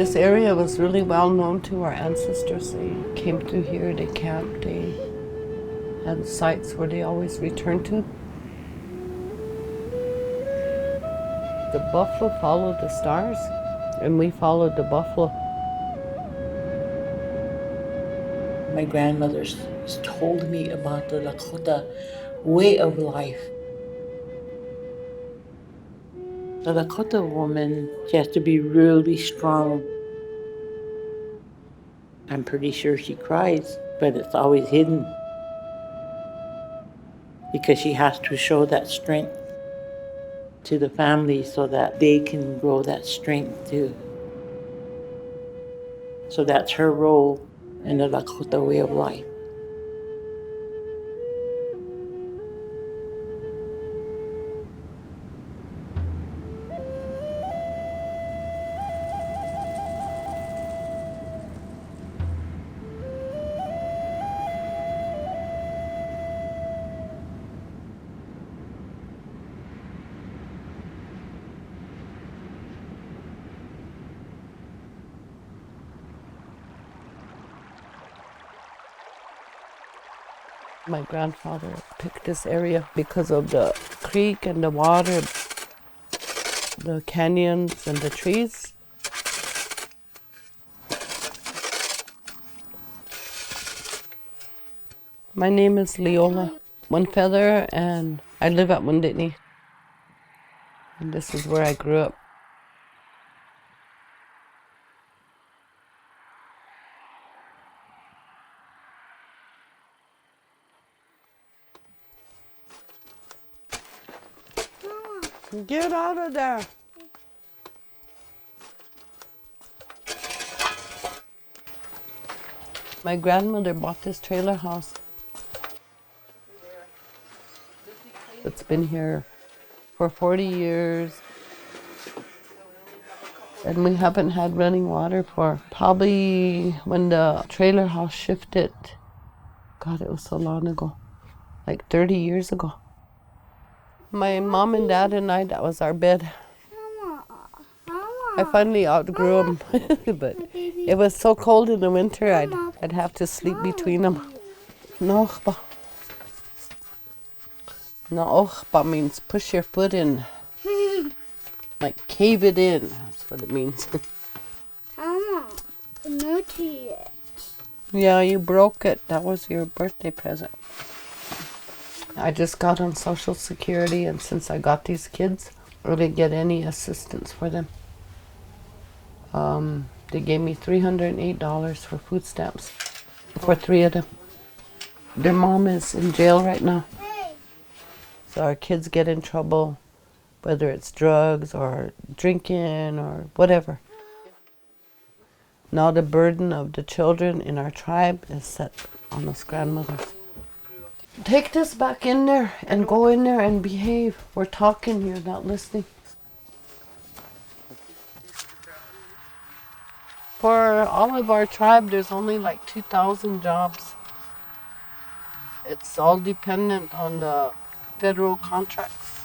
This area was really well known to our ancestors. They came through here, they camped, they had sites where they always returned to. The buffalo followed the stars, and we followed the buffalo. My grandmother's told me about the Lakota way of life. The Lakota woman, she has to be really strong. I'm pretty sure she cries, but it's always hidden because she has to show that strength to the family so that they can grow that strength too. So that's her role in the Lakota way of life. My grandfather picked this area because of the creek and the water, the canyons and the trees. My name is Leola One Feather, and I live at Wunditni. And this is where I grew up. Get out of there. My grandmother bought this trailer house. It's been here for 40 years. And we haven't had running water for probably when the trailer house shifted. God, it was so long ago. Like 30 years ago. My mom and dad and I, that was our bed. I finally outgrew them, but it was so cold in the winter, I'd have to sleep between them. Nochba. Nochba means push your foot in, like cave it in, that's what it means. Mama, not yet. Yeah, you broke it. That was your birthday present. I just got on Social Security, and since I got these kids, I didn't get any assistance for them. They gave me $308 for food stamps for 3 of them. Their mom is in jail right now. So our kids get in trouble, whether it's drugs or drinking or whatever. Now the burden of the children in our tribe is set on us grandmothers. Take this back in there and go in there and behave. We're talking, you're not listening. For all of our tribe, there's only like 2,000 jobs. It's all dependent on the federal contracts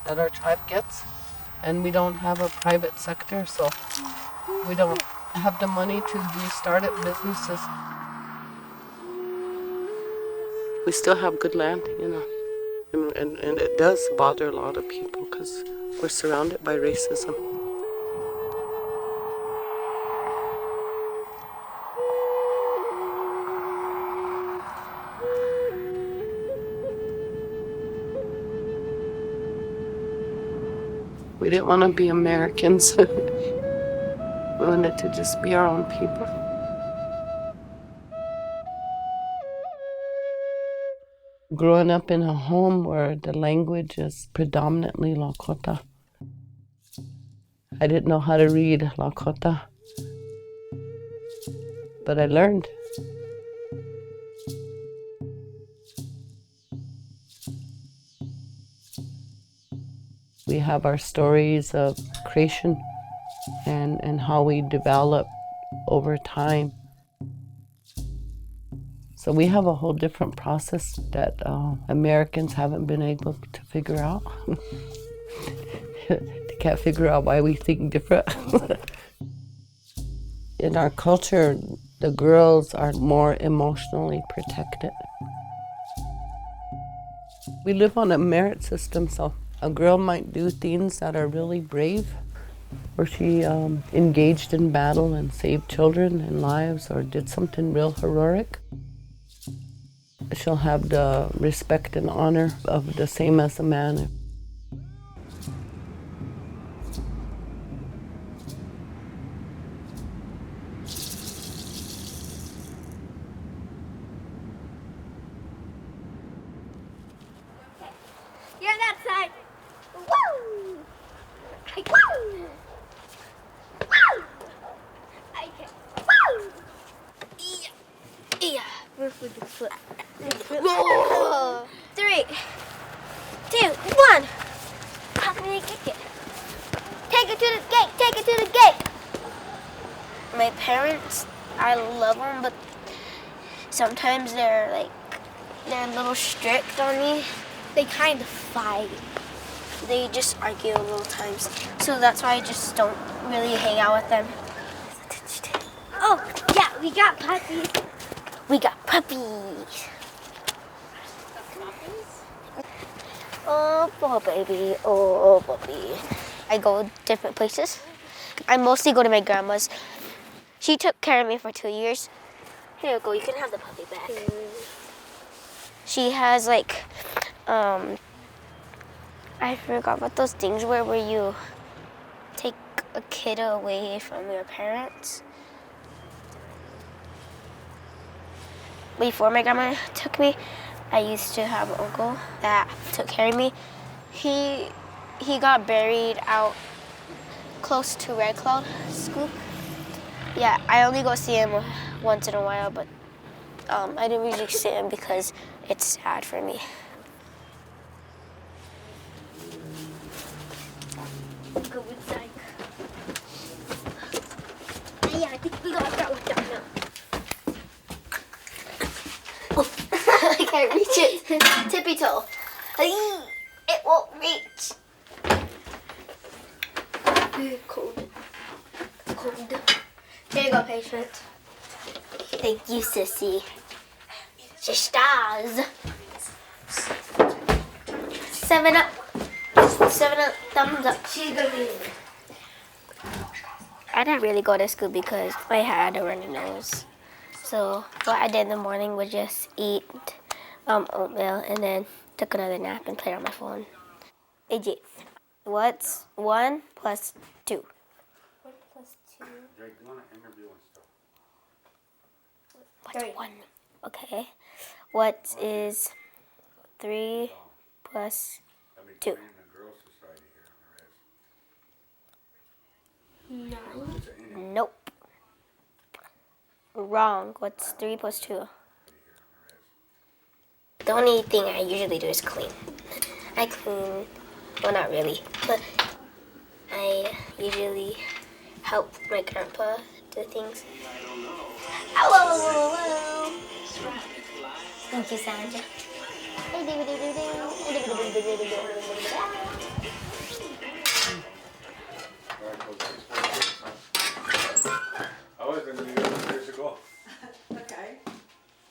that our tribe gets. And we don't have a private sector, so we don't have the money to restart up businesses. We still have good land, you know, and it does bother a lot of people because we're surrounded by racism. We didn't want to be Americans. We wanted to just be our own people. Growing up in a home where the language is predominantly Lakota. I didn't know how to read Lakota, but I learned. We have our stories of creation and how we develop over time. So we have a whole different process that Americans haven't been able to figure out. They can't figure out why we think different. In our culture, the girls are more emotionally protected. We live on a merit system, so a girl might do things that are really brave, or she engaged in battle and saved children and lives, or did something real heroic. She'll have the respect and honor of the same as a man. You're on that side. Woo! Woo! Woo! Okay. Woo! Yeah. Where's the foot? Whoa! 3, 2, 1. How can you kick it? Take it to the gate. Take it to the gate. My parents, I love them, but sometimes they're a little strict on me. They kind of fight. They just argue a little times. So that's why I just don't really hang out with them. Oh, yeah, we got puppies. We got puppies. Oh, poor baby. Oh, puppy. I go different places. I mostly go to my grandma's. She took care of me for 2 years. Here you go, you can have the puppy back. She has I forgot what those things were where you take a kid away from your parents. Before my grandma took me, I used to have an uncle that took care of me. He got buried out close to Red Cloud School. Yeah, I only go see him once in a while, but I didn't really see him because it's sad for me. Go inside. Yeah, I think we got that one down now. Oh, I can't reach it. Tippy toe. It won't reach. Very cold. Cold. Here you go, patient. Thank you, sissy. Sisters. 7 Up. 7 Up, thumbs up. She's gonna be. I didn't really go to school because I had a runny nose. So what I did in the morning was just eat oatmeal and then took another nap and played on my phone. AJ, what's 1 plus 2? 1 plus 2. What's 1? Okay. What is 3 plus 2? 9. Nope. Wrong. What's 3 plus 2? The only thing I usually do is clean. I clean, well, not really, but I usually help my grandpa do things. Hello. Thank you, Sandra. I was in New York years ago. Okay.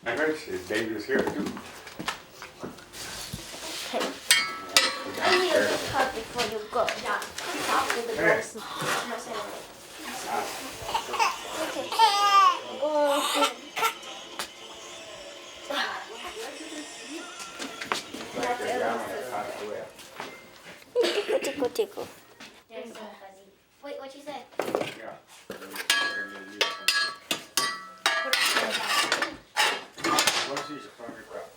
I heard it's dangerous here too. Okay. I need a cup before you go. Yeah. Talk to the girls. Okay. Tickle, tickle. Wait, what you say? Yeah. What's these from your crop?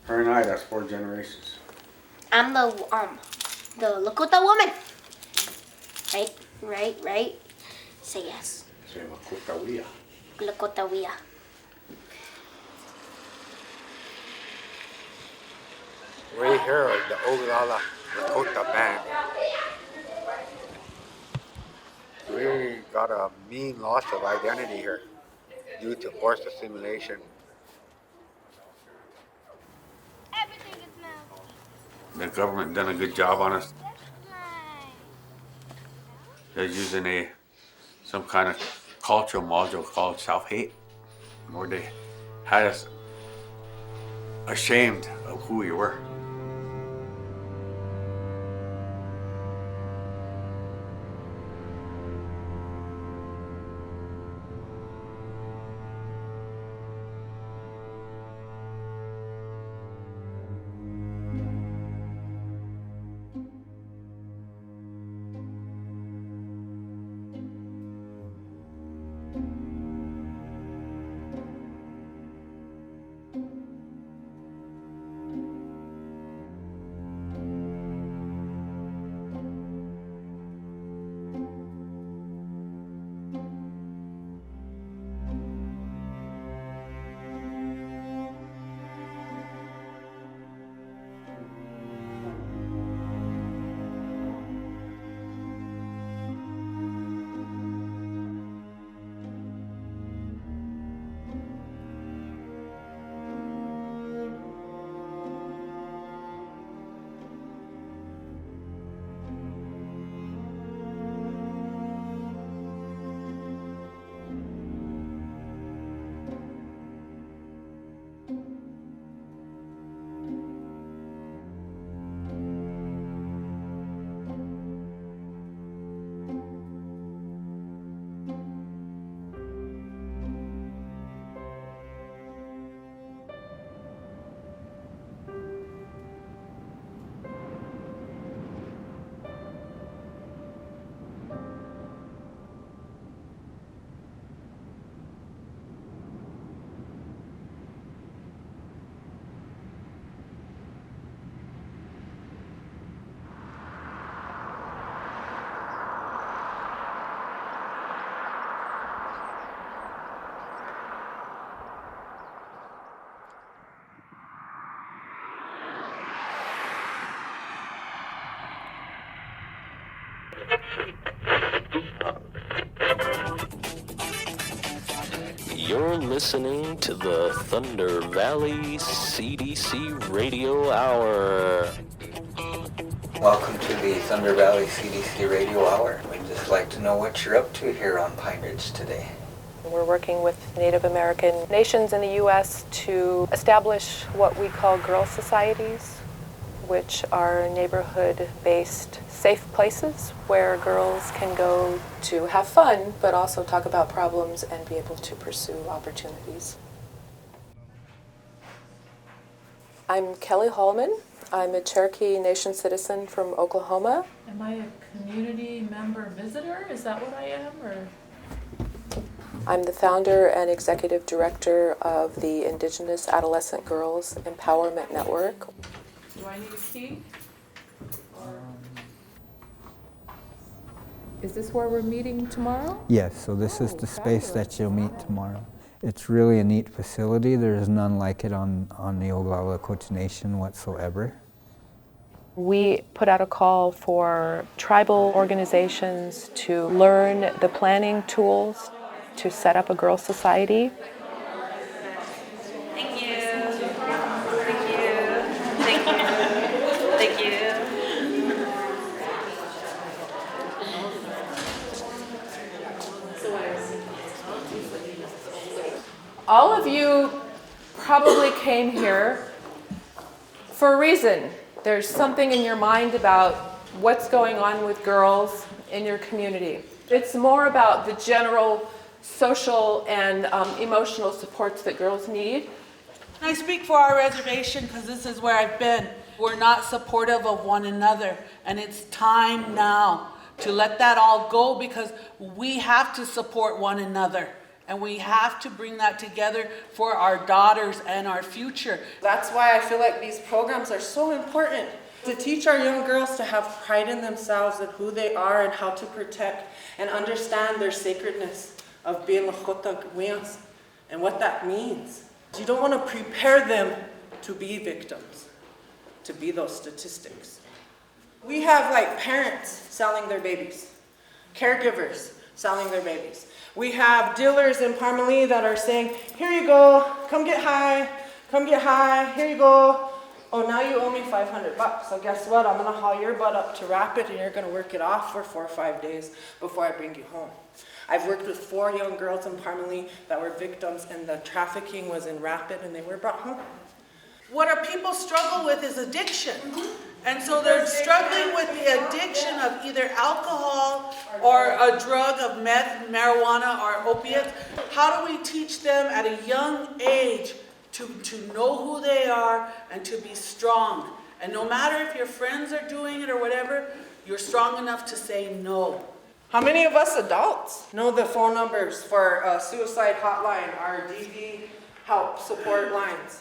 Her and I, that's 4 generations. I'm the Lakota woman. Right. Say yes. Se llama Kutawia. Lakota Wia. Right here is the Oglala Lakota band. We got a mean loss of identity here due to forced assimilation. Everything is melting. The government done a good job on us. They're using some kind of cultural module called self-hate, where they had us ashamed of who we were. You're listening to the Thunder Valley CDC Radio Hour. Welcome to the Thunder Valley CDC Radio Hour. We'd just like to know what you're up to here on Pайн-Ridж today. We're working with Native American nations in the U.S. to establish what we call girl societies, which are neighborhood-based safe places where girls can go to have fun, but also talk about problems and be able to pursue opportunities. I'm Kelly Hallman. I'm a Cherokee Nation citizen from Oklahoma. Am I a community member visitor? Is that what I am? Or? I'm the founder and executive director of the Indigenous Adolescent Girls Empowerment Network. Do I need a key? Is this where we're meeting tomorrow? Yes, so this is the space that you'll meet tomorrow. It's really a neat facility. There is none like it on the Oglala Lakota Nation whatsoever. We put out a call for tribal organizations to learn the planning tools to set up a girl society. Thank you. Thank you. Thank you. Thank you. All of you probably came here for a reason. There's something in your mind about what's going on with girls in your community. It's more about the general social and emotional supports that girls need. I speak for our reservation because this is where I've been. We're not supportive of one another, and it's time now to let that all go because we have to support one another. And we have to bring that together for our daughters and our future. That's why I feel like these programs are so important, to teach our young girls to have pride in themselves and who they are and how to protect and understand their sacredness of being Lakota Gwians and what that means. You don't want to prepare them to be victims, to be those statistics. We have like parents selling their babies, caregivers selling their babies. We have dealers in Parmalee that are saying, here you go, come get high, here you go. Oh, now you owe me $500. So guess what? I'm gonna haul your butt up to Rapid and you're gonna work it off for 4 or 5 days before I bring you home. I've worked with 4 young girls in Parmalee that were victims and the trafficking was in Rapid and they were brought home. What our people struggle with is addiction. And so they're struggling with the addiction of either alcohol or a drug of meth, marijuana, or opiates. How do we teach them at a young age to know who they are and to be strong? And no matter if your friends are doing it or whatever, you're strong enough to say no. How many of us adults know the phone numbers for a suicide hotline, our DV help support lines?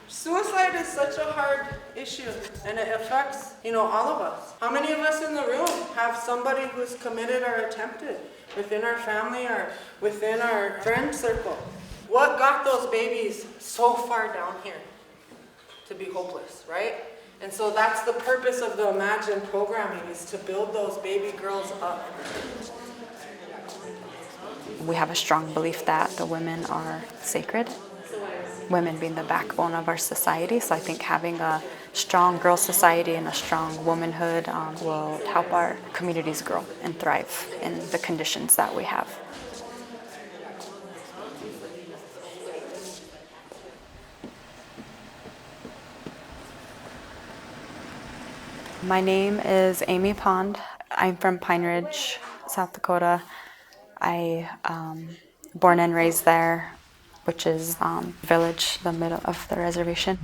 Suicide is such a hard issue and it affects, all of us. How many of us in the room have somebody who's committed or attempted within our family or within our friend circle? What got those babies so far down here to be hopeless, right? And so that's the purpose of the Imagine programming, is to build those baby girls up. We have a strong belief that the women are sacred. Women being the backbone of our society, so I think having a strong girl society and a strong womanhood will help our communities grow and thrive in the conditions that we have. My name is Amy Pond. I'm from Pine-Ridge, South Dakota. I born and raised there, which is village, the middle of the reservation.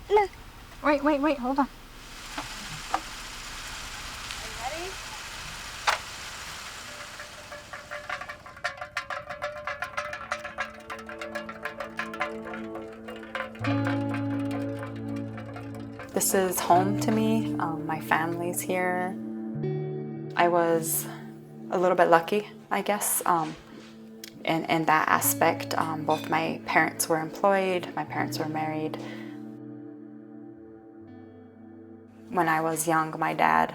Look. Wait, hold on. This is home to me. My family's here. I was a little bit lucky, I guess, in that aspect. Both my parents were employed, my parents were married. When I was young, my dad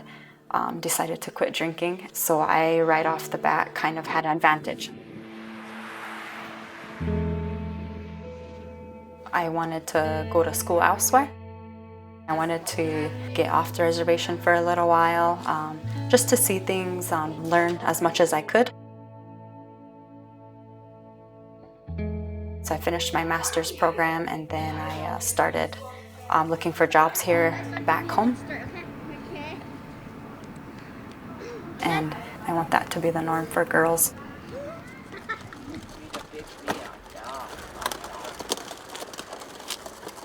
decided to quit drinking, so I, right off the bat, kind of had an advantage. I wanted to go to school elsewhere. I wanted to get off the reservation for a little while, just to see things, learn as much as I could. So I finished my master's program and then I started looking for jobs here back home. And I want that to be the norm for girls.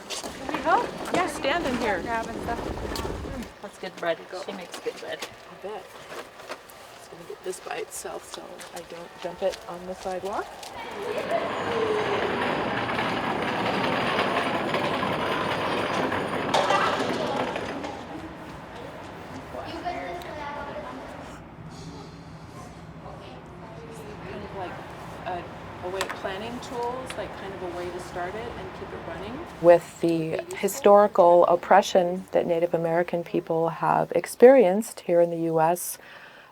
Can we help? Yeah, stand in here. That's good bread. She makes good bread. I bet. It's going to get this by itself so I don't dump it on the sidewalk. Kind of like a way of planning tools, like kind of a way to start it and keep it running. With the historical oppression that Native American people have experienced here in the U.S.,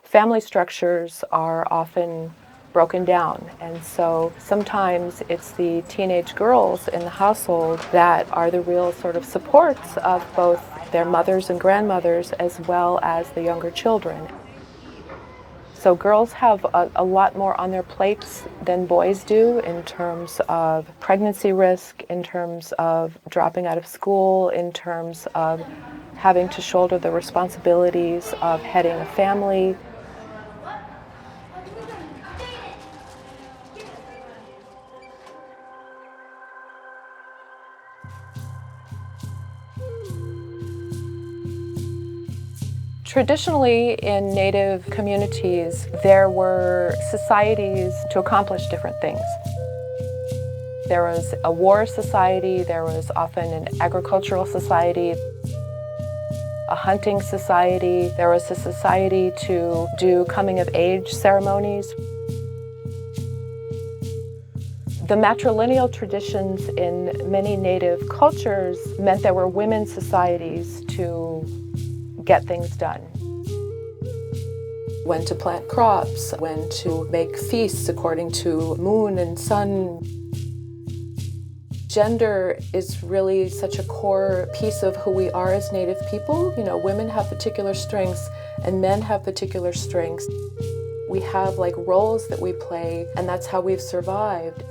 family structures are often broken down. And so sometimes it's the teenage girls in the household that are the real sort of supports of both their mothers and grandmothers as well as the younger children. So girls have a lot more on their plates than boys do in terms of pregnancy risk, in terms of dropping out of school, in terms of having to shoulder the responsibilities of heading a family. Traditionally, in Native communities, there were societies to accomplish different things. There was a war society, there was often an agricultural society, a hunting society, there was a society to do coming-of-age ceremonies. The matrilineal traditions in many Native cultures meant there were women's societies to get things done. when to plant crops, when to make feasts according to moon and sun. Gender is really such a core piece of who we are as Native people. You know, women have particular strengths and men have particular strengths. We have like roles that we play, and that's how we've survived.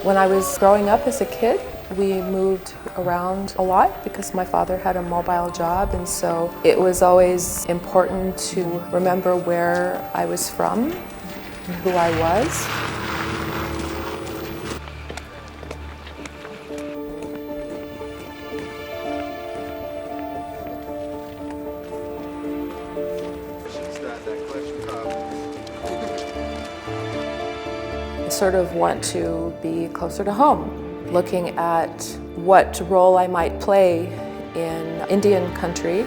When I was growing up as a kid, we moved around a lot because my father had a mobile job, and so it was always important to remember where I was from and who I was. Sort of want to be closer to home, looking at what role I might play in Indian country.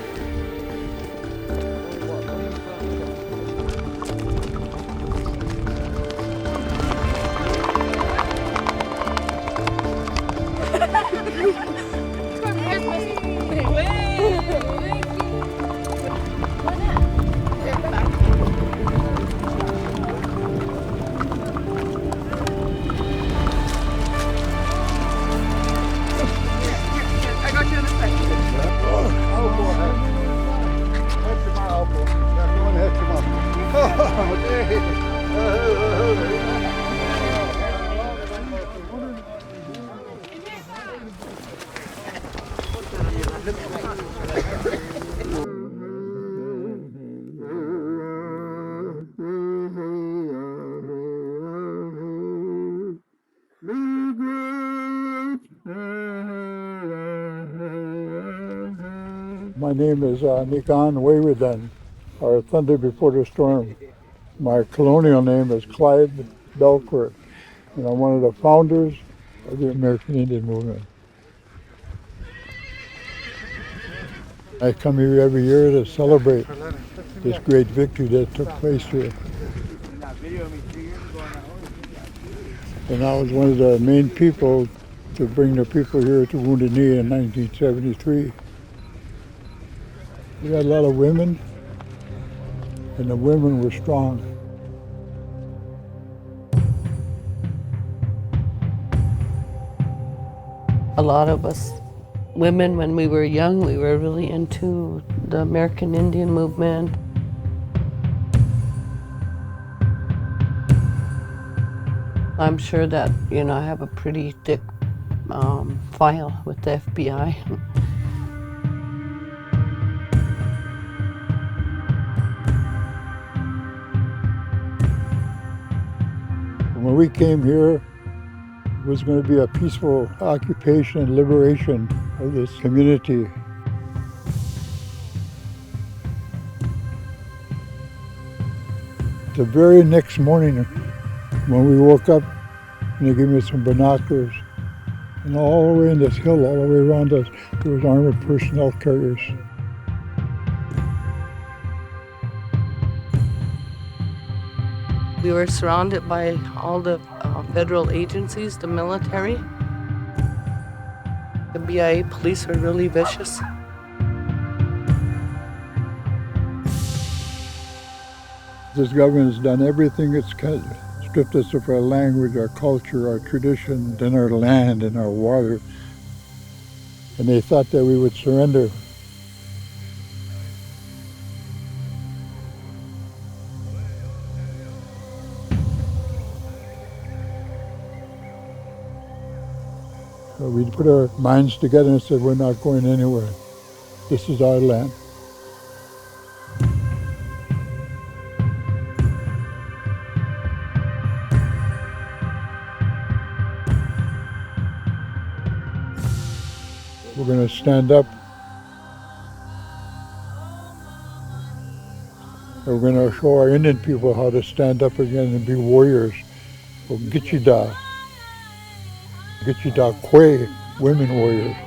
My name is Nikan Waywardon, or Thunder Before the Storm. My colonial name is Clyde Belcourt, and I'm one of the founders of the American Indian movement. I come here every year to celebrate this great victory that took place here. And I was one of the main people to bring the people here to Wounded Knee in 1973. We had a lot of women, and the women were strong. A lot of us women, when we were young, we were really into the American Indian movement. I'm sure that, you know, I have a pretty thick file with the FBI. When we came here, it was going to be a peaceful occupation and liberation of this community. The very next morning, when we woke up, they gave me some binoculars, and all the way in this hill, all the way around us, there was armored personnel carriers. We were surrounded by all the federal agencies, the military. The BIA police are really vicious. This government has done everything it's can, stripped us of our language, our culture, our tradition, and our land and our water. And they thought that we would surrender. So we put our minds together and said, we're not going anywhere. This is our land. We're going to stand up We're going to show our Indian people how to stand up again and be warriors. Gichida Kwe, women warriors.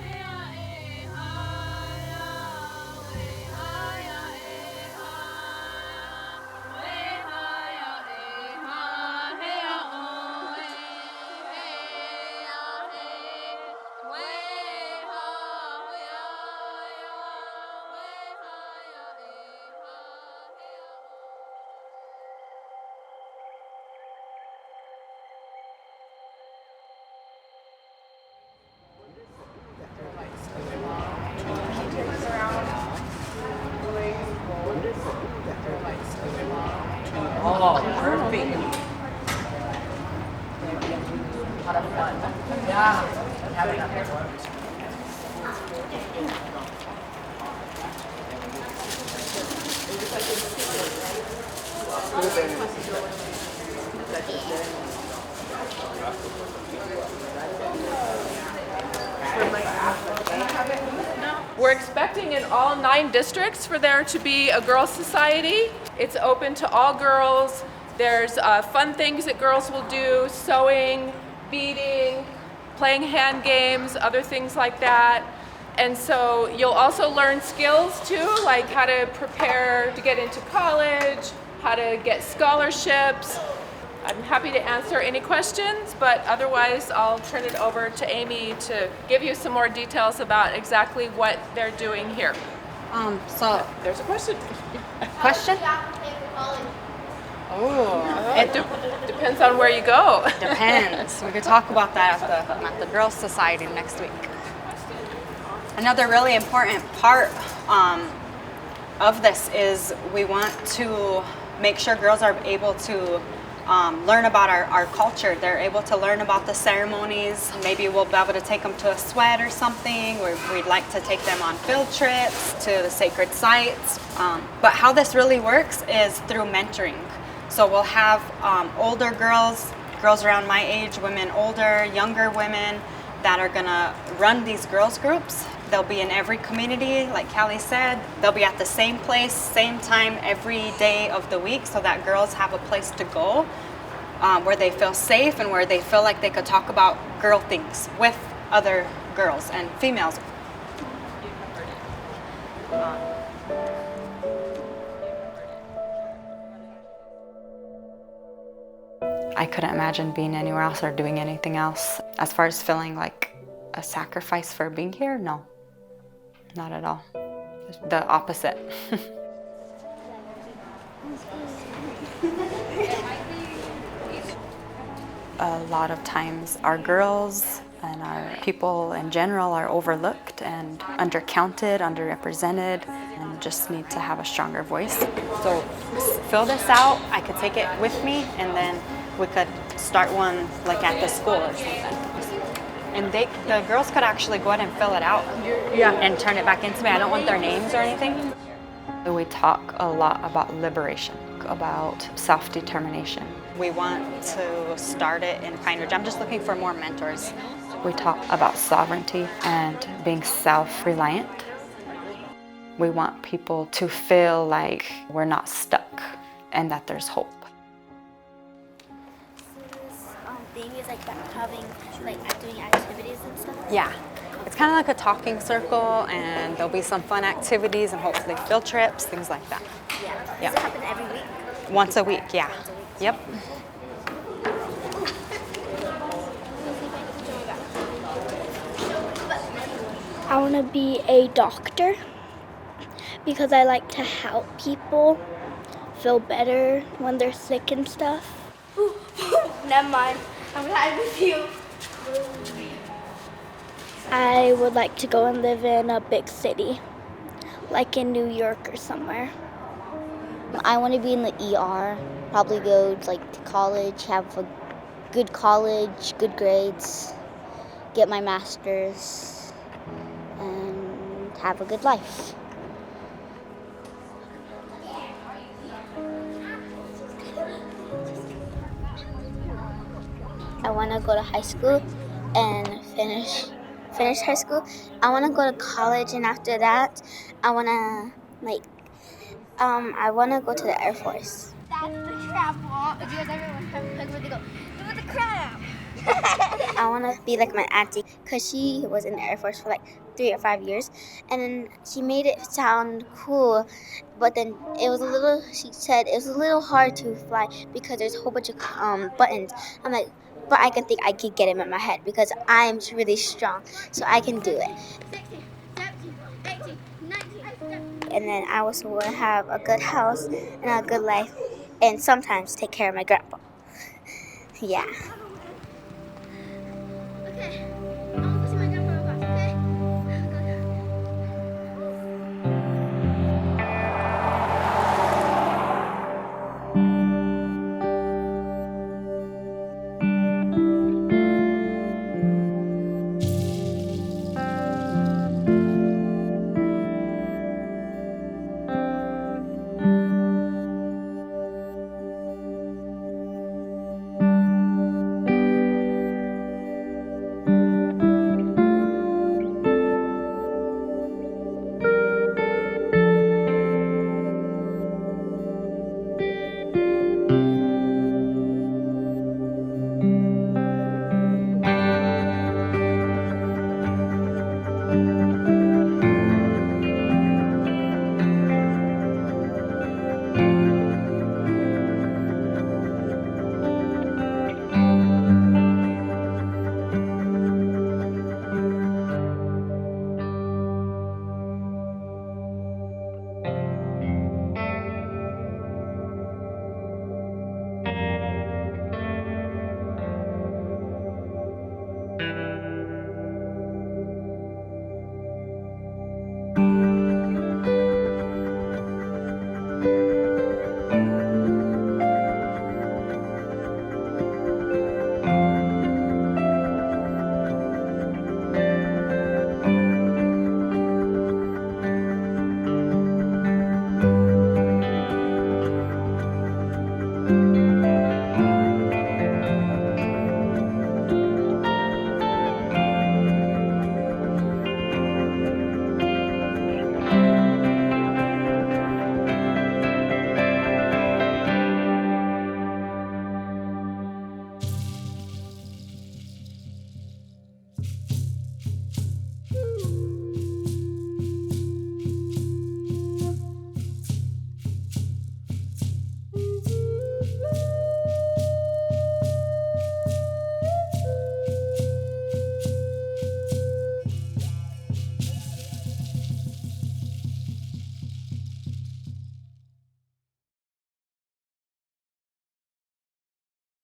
Oh, perfect. A lot of fun. Yeah. We're expecting in all 9 districts for there to be a girls' society. It's open to all girls. There's fun things that girls will do, sewing, beading, playing hand games, other things like that. And so you'll also learn skills too, like how to prepare to get into college, how to get scholarships. I'm happy to answer any questions, but otherwise I'll turn it over to Amy to give you some more details about exactly what they're doing here. So there's a question. Question? Oh, it depends on where you go. Depends. We could talk about that at the Girls Society next week. Another really important part of this is we want to make sure girls are able to learn about our culture. They're able to learn about the ceremonies. Maybe we'll be able to take them to a sweat or something. We'd like to take them on field trips to the sacred sites. But how this really works is through mentoring. So we'll have older girls around my age, women older, younger women that are gonna run these girls groups. They'll be in every community, like Callie said. They'll be at the same place, same time every day of the week so that girls have a place to go where they feel safe and where they feel like they could talk about girl things with other girls and females. I couldn't imagine being anywhere else or doing anything else. As far as feeling like a sacrifice for being here, no. Not at all. The opposite. A lot of times our girls and our people in general are overlooked and undercounted, underrepresented, and just need to have a stronger voice. So fill this out, I could take it with me, and then we could start one like at the school or something. And the girls could actually go ahead and fill it out and turn it back into me. I don't want their names or anything. We talk a lot about liberation, about self-determination. We want to start it in Pine-Ridge. I'm just looking for more mentors. We talk about sovereignty and being self-reliant. We want people to feel like we're not stuck and that there's hope. Thing is like having doing activities and stuff? Yeah, it's kind of like a talking circle, and there'll be some fun activities and hopefully field trips, things like that. Yeah. Yeah. Does it happen every week? Once a week, yeah. Yep. I want to be a doctor because I like to help people feel better when they're sick and stuff. Never mind. I'm glad with you. I would like to go and live in a big city, like in New York or somewhere. I want to be in the ER, probably go to college, have a good college, good grades, get my master's, and have a good life. I want to go to high school and finish high school. I want to go to college, and after that, I want to I want to go to the Air Force. That's the crab wall. If you guys ever want to have where they go, do the crab. I want to be like my auntie because she was in the Air Force for like 3 or 5 years, and then she made it sound cool, but then she said it was a little hard to fly because there's a whole bunch of buttons. I'm like, but I could get them in my head because I'm really strong, so I can do it. 16, 17, 18, 19. And then I also want to have a good house and a good life, and sometimes take care of my grandpa. Yeah. Okay. I want to go see my grandpa real fast, okay?